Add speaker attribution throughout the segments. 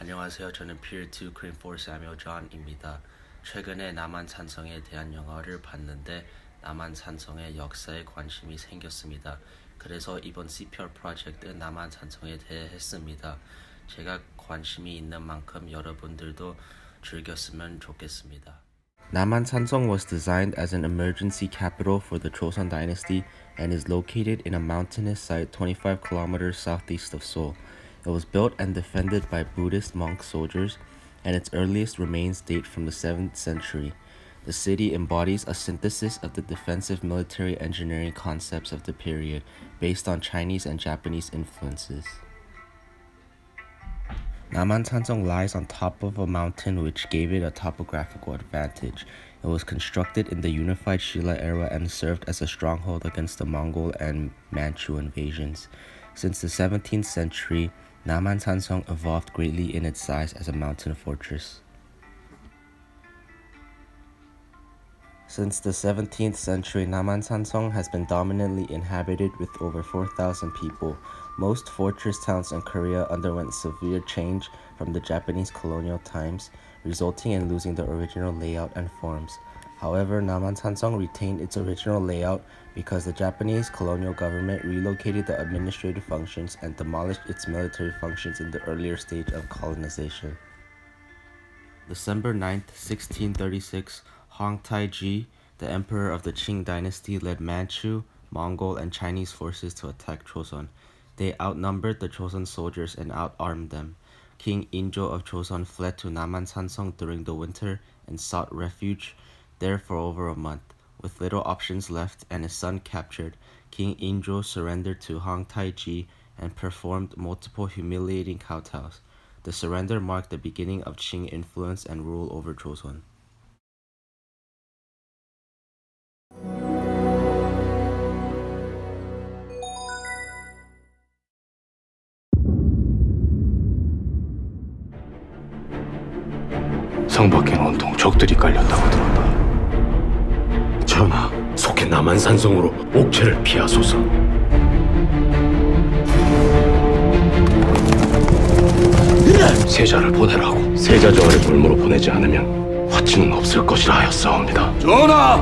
Speaker 1: 안녕하세요. 저는 Peer 2 Korean Force Samuel John입니다. 최근에 남한산성에 대한 영화를 봤는데 남한산성의 역사에 관심이 생겼습니다. 그래서 이번 CPR 프로젝트 남한산성에 대해 했습니다. 제가 관심이 있는 만큼 여러분들도 즐겼으면 좋겠습니다. Namhansanseong was designed as an emergency capital for the Joseon dynasty and is located in a mountainous site 25 kilometers southeast of Seoul. It was built and defended by Buddhist monk soldiers, and its earliest remains date from the 7th century. The city embodies a synthesis of the defensive military engineering concepts of the period, based on Chinese and Japanese influences. Namhansanseong lies on top of a mountain which gave it a topographical advantage. It was constructed in the unified Shilla era and served as a stronghold against the Mongol and Manchu invasions. Since the 17th century, Namhansanseong evolved greatly in its size as a mountain fortress. Since the 17th century, Namhansanseong has been dominantly inhabited with over 4,000 people. Most fortress towns in Korea underwent severe change from the Japanese colonial times, resulting in losing the original layout and forms. However, Namhansanseong retained its original layout because the Japanese colonial government relocated the administrative functions and demolished its military functions in the earlier stage of colonization. December 9th, 1636, Hong Taiji, the emperor of the Qing dynasty, led Manchu, Mongol, and Chinese forces to attack Joseon. They outnumbered the Joseon soldiers and outarmed them. King Injo of Joseon fled to Namhansanseong during the winter and sought refuge there for over a month. With little options left and his son captured, King Injo surrendered to Hong Taiji and performed multiple humiliating kowtows. The surrender marked the beginning of Qing influence and rule over Joseon.
Speaker 2: 성 밖에는 온통 적들이 깔렸다고 들었다. 전하, 속해 남한산성으로 옥체를 피하소서. 세자를 보내라고. 세자 저하를 물무로 보내지 않으면 화치는 없을 것이라 하였사옵니다.
Speaker 3: 전하!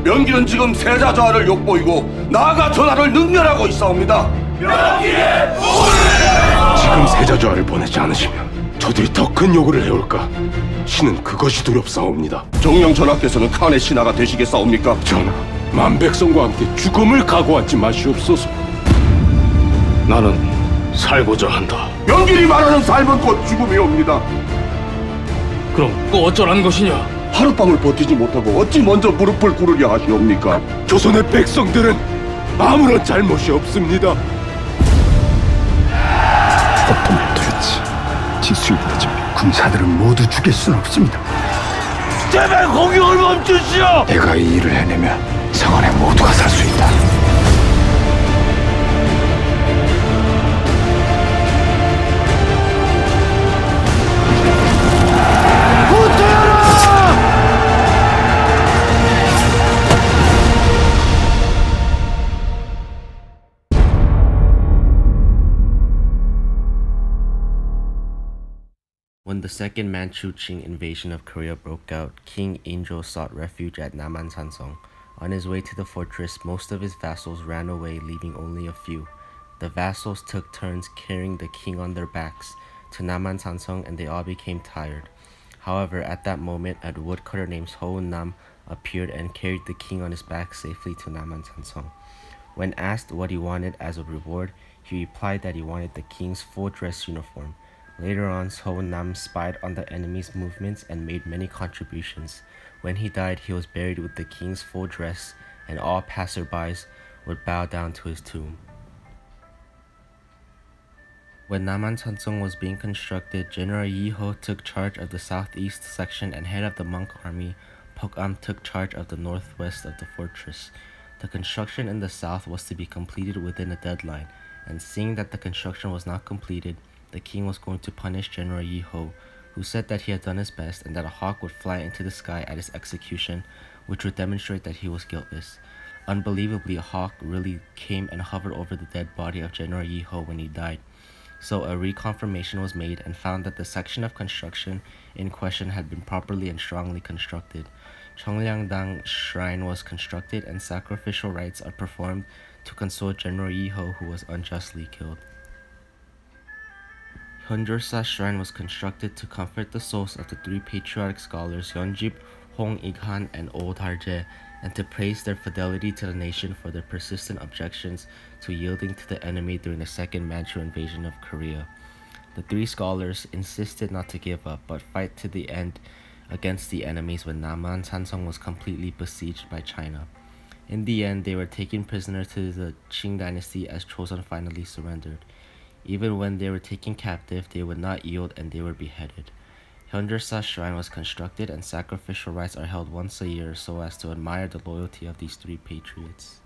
Speaker 3: 명기는 지금 세자 저하를 욕보이고 나아가 전하를 능멸하고 있사옵니다. 명기의 오를!
Speaker 2: 지금 세자 저하를 보내지 않으시면 저들이 더 큰 요구를 해올까? 신은 그것이 두렵사옵니다.
Speaker 3: 정령 전하께서는 칸의 신하가 되시겠사옵니까?
Speaker 2: 전하, 만백성과 함께 죽음을 각오하지 마시옵소서. 나는 살고자 한다.
Speaker 3: 명길이 말하는 삶은 곧 죽음이옵니다.
Speaker 2: 그럼 또 어쩌라는 것이냐?
Speaker 3: 하룻밤을 버티지 못하고 어찌 먼저 무릎을 꿇으려 하시옵니까?
Speaker 2: 조선의 백성들은 아무런 잘못이 없습니다.
Speaker 4: 고통을 두렵지. 지수이다 준비. 군사들은 모두 죽일 수는 없습니다.
Speaker 3: 제발 공격을 멈추시오!
Speaker 4: 내가 이 일을 해내면 성안에 모두가 살 수 있다.
Speaker 1: When the second Manchu-Qing invasion of Korea broke out, King Injo sought refuge at Namhansanseong. On his way to the fortress, most of his vassals ran away, leaving only a few. The vassals took turns carrying the king on their backs to Namhansanseong, and they all became tired. However, at that moment, a woodcutter named Nam appeared and carried the king on his back safely to Namhansanseong. When asked what he wanted as a reward, he replied that he wanted the king's full dress uniform. Later on, Nam spied on the enemy's movements and made many contributions. When he died, he was buried with the king's full dress, and all passerbys would bow down to his tomb. When Namhansanseong was being constructed, General Yi Ho took charge of the southeast section, and head of the monk army, Pok-am, took charge of the northwest of the fortress. The construction in the south was to be completed within a deadline, and seeing that the construction was not completed, the king was going to punish General Yi Ho, who said that he had done his best and that a hawk would fly into the sky at his execution, which would demonstrate that he was guiltless. Unbelievably, a hawk really came and hovered over the dead body of General Yi Ho when he died. So a reconfirmation was made and found that the section of construction in question had been properly and strongly constructed. Cheongyangdang Shrine was constructed and sacrificial rites are performed to console General Yiho, who was unjustly killed. Hyunjorsa Shrine was constructed to comfort the souls of the three patriotic scholars Hyunjip, Hong Ik-han, and Old Harje, and to praise their fidelity to the nation for their persistent objections to yielding to the enemy during the Second Manchu invasion of Korea. The three scholars insisted not to give up, but fight to the end against the enemies when Namhansanseong was completely besieged by China. In the end, they were taken prisoner to the Qing dynasty as Joseon finally surrendered. Even when they were taken captive, they would not yield and they were beheaded. Hyunjorsa Shrine was constructed and sacrificial rites are held once a year so as to admire the loyalty of these three patriots.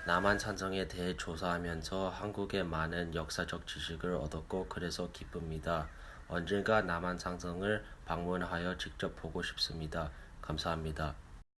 Speaker 1: 남한산성에 대해 조사하면서 한국의 많은 역사적 지식을 얻었고 그래서 기쁩니다. 언젠가 남한산성을 방문하여 직접 보고 싶습니다. 감사합니다.